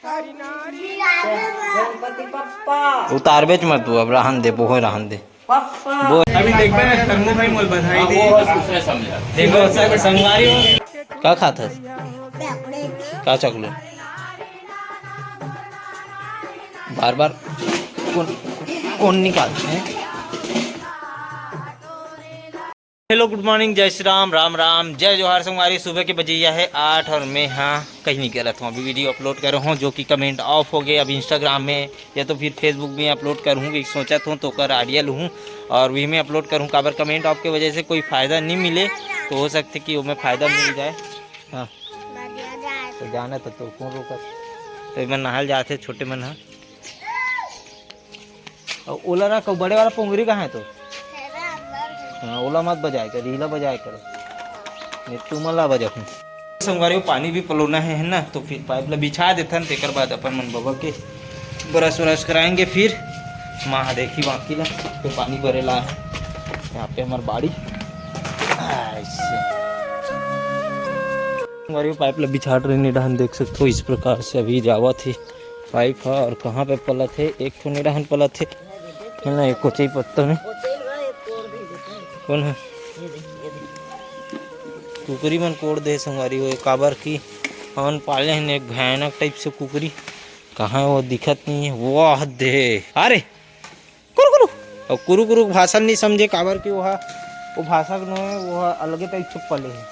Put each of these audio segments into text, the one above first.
गणपति पप्पा उतार बेच मत तू, अब रहन दे, वो रहन दे। अभी देख पे संगू भाई मोल बधाई दी। देखो संगवारी हो क्या खाता है? क्या चॉकलेट? बार बार कौन निकालते हैं? हेलो गुड मॉर्निंग, जय श्री राम, राम राम, जय जोहार। संगवारी सुबह के बजैया है 8 और मैं कहीं नहीं कह रहा था, अभी वीडियो अपलोड कर रहा हूँ जो कि कमेंट ऑफ हो गए। अब इंस्टाग्राम में या तो फिर फेसबुक में अपलोड करूँगी, सोचा था तो कर आइडिया लूँ और वही में अपलोड करूँ। काबर कमेंट ऑफ की वजह से कोई फ़ायदा नहीं मिले तो हो सकते कि वो में फ़ायदा मिल जाए। हाँ तो जाना तो कौन रोका? तो मैं नहाल जाते छोटे मन। हाँ और ओला ना कब बड़े वाला पोंगरी कहाँ है? तो हाँ ओला मत बजाए कर, रीला बजाए कर, नहीं तू मला बजा। संगवारी को पानी भी पलोना है ना, तो फिर पाइप ला बिछा देता न, तेकर बाद अपन मन बाबा के ब्रश व्रश कराएंगे। फिर माँ देखी बाकी ला तो पानी भरे ला है यहाँ पे हमारी बाड़ी। ऐसे संगवारी को पाइप ला बिछा रहे डहन देख सकते हो। इस प्रकार से अभी जावा थी पाइप है और कहाँ पे पला थे, एक तो निडहन पला थे है ना, एक कोचई पत्ता में कौन है कुकरी मन कोड़ दे संगवारी हो। काबर की हमन पाले हैं एक भयानक टाइप से कुकरी, कहाँ वो दिखत नहीं है। वाह दे अरे कुरु कुरु, और कुरु कुरु भाषा नहीं समझे काबर की वहाँ वो भाषा न है, वो अलगे टाइप से पले है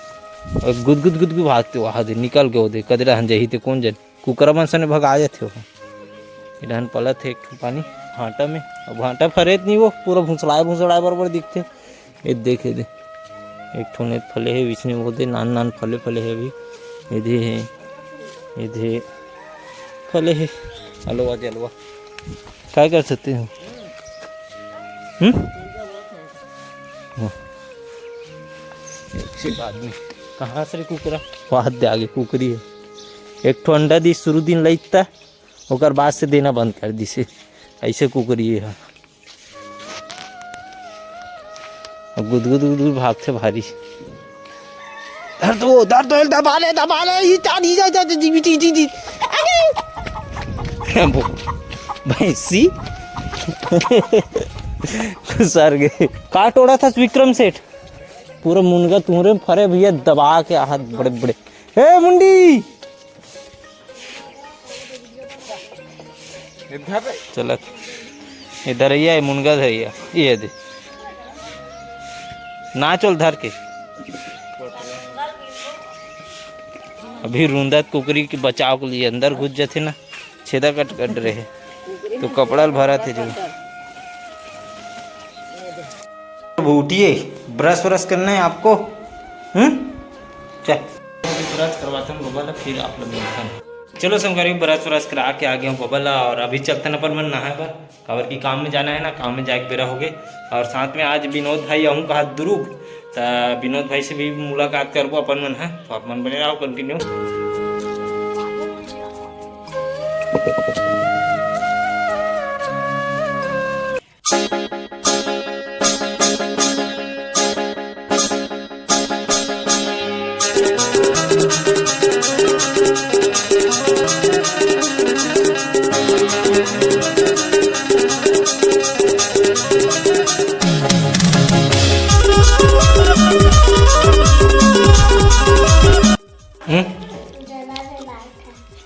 और गुद गुद गुद गुद भागते वहाँ दे निकल के वो दे कदरा हन जही थे कौन जन कुकरा मन से भगा जाते वहाँ। इधन पला थे एक पानी भाटा में, और भाटा फरेत नहीं वो पूरा भूसड़ाए भूसड़ाए बराबर दिखते। ये देखे दे एक ठोने फले है बीच में, बोलते नान नान फले फले है अभी इधे है, इधे फले है। हलवा जलवा क्या कर सकते हो? एक आदमी कहाँ से कुकरा वाद दे आगे कुकरी है। एक ठो अंडा दी शुरू दिन लैता और बाद से देना बंद कर दी से, ऐसे कुकरी है। गुद गुद गुद भागते भारी दबा ले ये चांदी जा जी भैंसी सर गए। काट ओढ़ा था विक्रम सेठ पूरा मुनगा तुम्हारे फरे भैया दबा के हाथ बड़े बड़े। हे मुंडी चल इधर ये मुनगा धरिया ये दे ना चल धर के। अभी रूंदा कुकरी के बचाव के लिए अंदर घुस जाते ना, छेदा कट कट रहे तो कपड़ा भरा थे जो। उठिए ब्रश व्रश करना है आपको। चल ब्रश करवाते हैं बबला, फिर आप लोग मिलते हैं। चलो संगवारी ब्रश व्रश करा के आ गए हूँ बबला, और अभी चलते न पर मन नहा पर काबर की काम में जाना है ना, काम में जाके बेरा हो गए। और साथ में आज विनोद भाई आहूँ कहा दुरुग, तो विनोद भाई से भी मुलाकात करबो अपन मन है, तो आप मन बने रहो कंटिन्यू।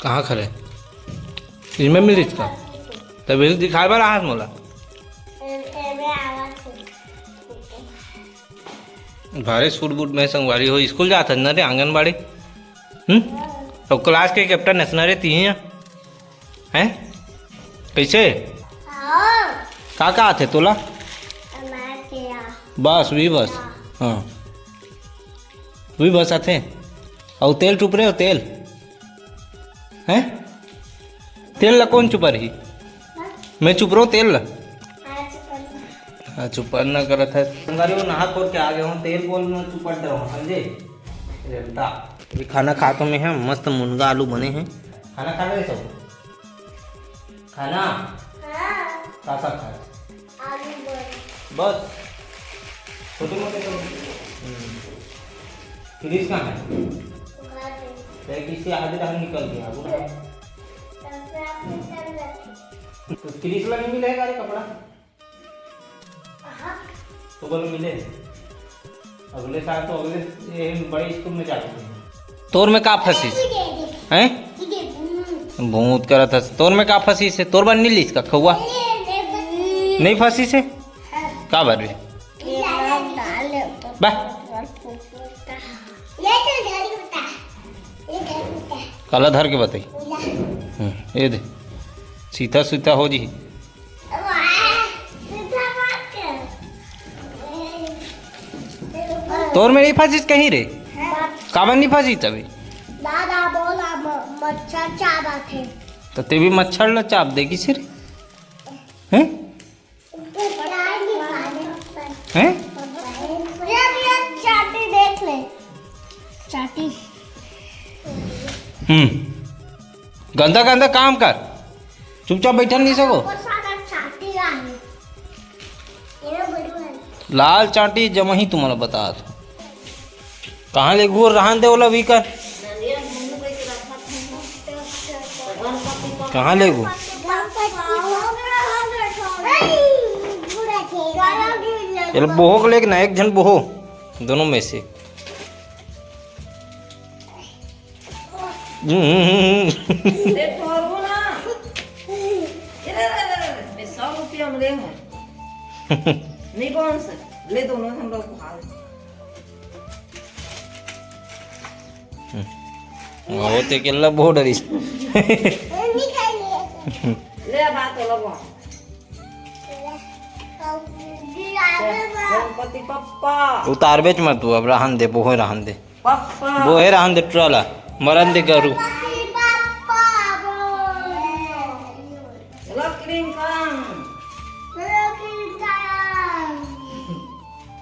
कहाँ खड़े इसमें मिर्च का तभी दिखाए बार हाथ मोला भारे सूट बूट में संगवारी हो स्कूल जाता न रे आंगनबाड़ी। तो क्लास के कैप्टन नसना रे तीन हैं कैसे का आते तोला बस भी बस। हाँ भी बस आते और तेल चुप रहे हो तेल हैं? तेल ला कौन चुपा रही? मैं चुप रहा हूँ तेल ला। हाँ चुप ना कर था संगवारी वो नहा खोल के आ गए हूँ, तेल बोल में चुपट रहा हूँ समझे। अभी खाना खा के में है, मस्त मुनगा आलू बने हैं। खाना खा रहे सब खाना का सब खा बस छोटे मोटे फ्रिज कहाँ है? किसी आधे निकल गया तो क्रीज वाला नहीं मिलेगा रे कपड़ा? तो बोलो मिले अगले साल तो अगले ये बड़े स्कूल में जाते हैं। तोर में का फंसी हैं? भूत करा था तोर में का फंसी से तोर बन नहीं ली इसका खौआ नहीं फंसी से का भर रे बा काला धर के बताई ये दे सीधा सीधा हो जी। तोर में नहीं फंसी कहीं रे काबन नहीं फंसी तभी दादा बोला मच्छर चाबा थे तो ते भी मच्छर ला चाप देगी सिर हैं हैं चाटी देख ले चाटी गंदा गंदा काम कर चुपचाप बैठा नहीं सको लाल चाटी जमही तुम्हारा बता कहाँ ले गुर रहन दे वाला भी कर कहाँ ले गु चल बोहो को लेके ना एक जन बोहो दोनों में से ले तोड़ो ना। मैं 100 रुपया में ले हूँ नहीं कौन सा ले दो ना हम लोग को खा होते केला बहुत डरी ले बात हो लगवा गणपति पप्पा उतार बेच मत तू अब रहन दे बोहे रहन दे पप्पा बोहे रहन दे ट्रला मरन दे करू लकड़ी काम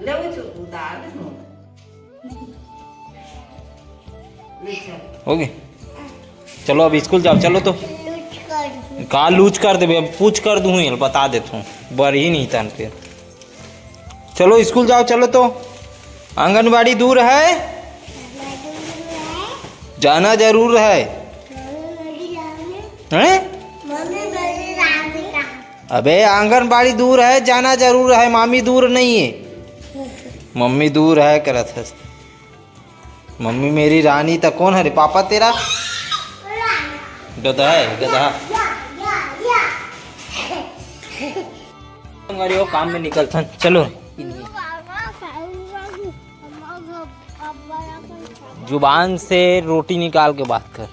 ले वो उतार दे ले चल ओके चलो अब स्कूल जाओ चलो तो का लूज कर दे अब पूछ कर दूँ बता देता हूँ बर ही नहीं था फिर चलो स्कूल जाओ चलो तो आंगनबाड़ी दूर है जाना जरूर है हैं? अबे आंगनबाड़ी दूर है जाना जरूर है मामी दूर नहीं है मम्मी दूर है करत है मम्मी मेरी रानी तक कौन है रे पापा तेरा गधा है गधा वो काम में निकलता चलो जुबान से रोटी निकाल के बात कर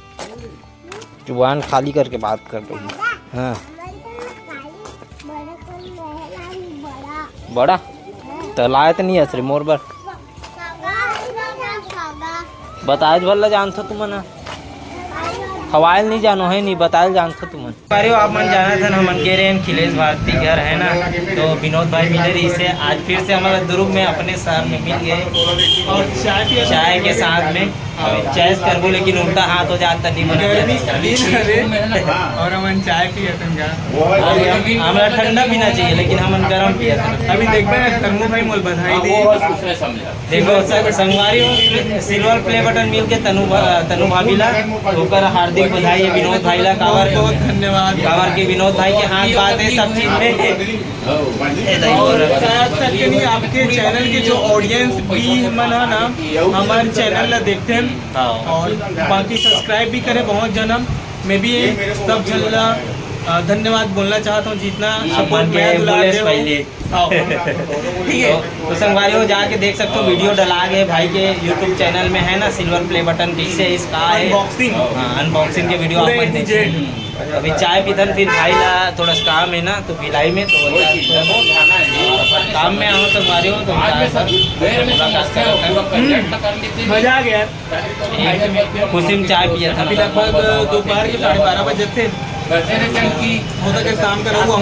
जुबान खाली करके बात कर दो हाँ बड़ा तो लाए तो नहीं असरे मोर बर बताए भला जानता तुम ना हवाइल नहीं जानो है नहीं बताए जानता तुम अरे आप मन जाना था ना मन कह रहे हैं खिलेश भारती घर है ना तो विनोद भाई मिले रही से आज फिर से हमारा दुर्ग में अपने शहर में मिल गए और चाय के साथ में चैस कर वो लेकिन उल्टा हाथ हो जाता नहीं बना और हम चाय पिए हमारा ठंडा पीना चाहिए लेकिन हम गर्म पिया अभी देखबे ना तन्नू भाई मोल बधाई दे देखो संगवारी सिल्वर प्ले बटन मिल के तनु भाभी ला होकर हार्दिक बधाई है विनोद भाई ला कावर बहुत धन्यवाद कावर के विनोद भाई के हाथ बात है सब चीज में और शायद तक के नहीं आपके चैनल के जो ऑडियंस भी मन है ना हमारे चैनल ला देखते हैं और बाकी सब्सक्राइब भी करें बहुत जन्म मैं भी सब जल्ला धन्यवाद बोलना चाहता हूँ जितना सपोर्ट किया ठीक है तो संगवारी जाके देख सकते हो वीडियो डला गए भाई के यूट्यूब चैनल में है ना सिल्वर प्ले बटन कैसे इसका है अनबॉक्सिंग के वीडियो आप देखिए अभी चाय पीतन फिर भाई ला थोड़ा काम है ना तो भिलाई में तो काम में आओ संगवारी हो तो मजा आ गया खुशी में चाय पिया था अभी लगभग दोपहर के 12:30 बजे थे हो सके शाम का रहूँ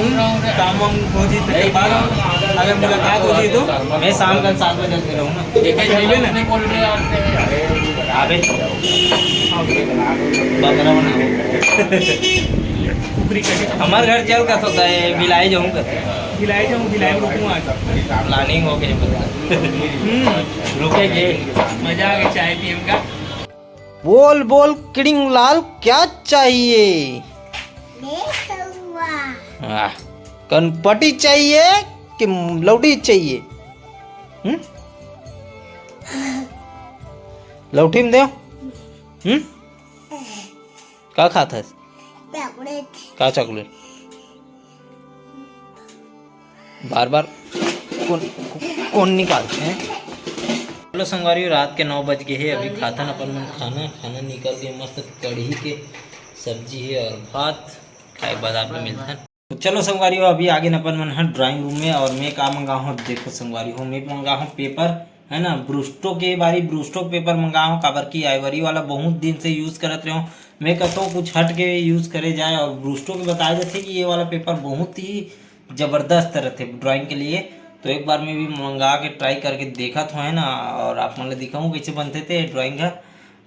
काम वाम हो जी के बाद अगर मुलाकात हो जी तो मैं शाम का 7 बजे रहूँ ना अबे हमारे घर चल का होता है भिलाई जाऊँ भिलाई रुकूँ आज प्लानिंग हो गई रुकेंगे मजा आ गया चाय पिए का बोल बोल किडिंग लाल क्या चाहिए कनपटी चाहिए कि लौटी चाहिए? लौटी में दो। का खाता है? का चॉकलेट? बार बार कौन निकालते हैं? चलो संगवारी, रात के 9 बज गए है। अभी खातन अपन मन खाना निकल के मस्त कढ़ी के सब्जी है और भात खाए बाद आप मिलता है। तो चलो संगवारी, अभी आगे न अपन मन है ड्राइंग रूम में। और मैं का मंगा हूँ देखो संगवारी हो, मैं मंगा हूँ पेपर है ना, ब्रूस्टो के बारी ब्रूस्टो पेपर मंगा हूँ। काबर की आइवरी वाला बहुत दिन से यूज़ करत रहे हूँ। मैं कहता हूँ कुछ हट के यूज़ करे जाए। और ब्रूस्टो के बताया जाते कि ये वाला पेपर बहुत ही ज़बरदस्त रहते ड्राइंग के लिए। तो एक बार मैं भी मंगा के ट्राई करके देखा था है ना, और आप मन दिखाऊँ कैसे बनते थे ड्राइंग का।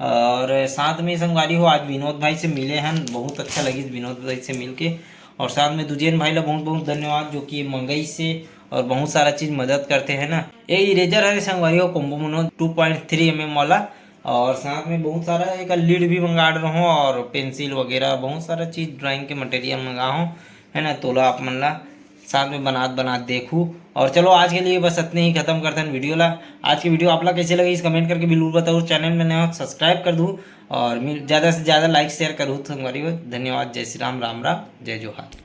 और साथ में संगवारी हो आज विनोद भाई से मिले हैं, बहुत अच्छा लगी विनोद भाई से मिल के। और साथ में दुजेन भाई ला बहुत बहुत धन्यवाद जो कि मंगई से और बहुत सारा चीज़ मदद करते हैं ना। ये इरेजर है संगवारी हो कोम्बो मोनो 2.3 mm वाला। और साथ में बहुत सारा एक लीड भी मंगा रहा हूँ और पेंसिल वगैरह बहुत सारा चीज़ ड्राइंग के मटेरियल मंगा हूँ है ना। तोला आप मन ला साथ में बना देखूँ। और चलो आज के लिए बस इतने ही खत्म करते हैं वीडियो ला। आज की वीडियो आप ला कैसे लगी इस कमेंट करके बिल्कुल बताओ। चैनल में नया सब्सक्राइब कर दूँ और ज़्यादा से ज़्यादा लाइक शेयर करूँ। तो हमारी धन्यवाद। जय श्री राम, राम राम, जय जोहार।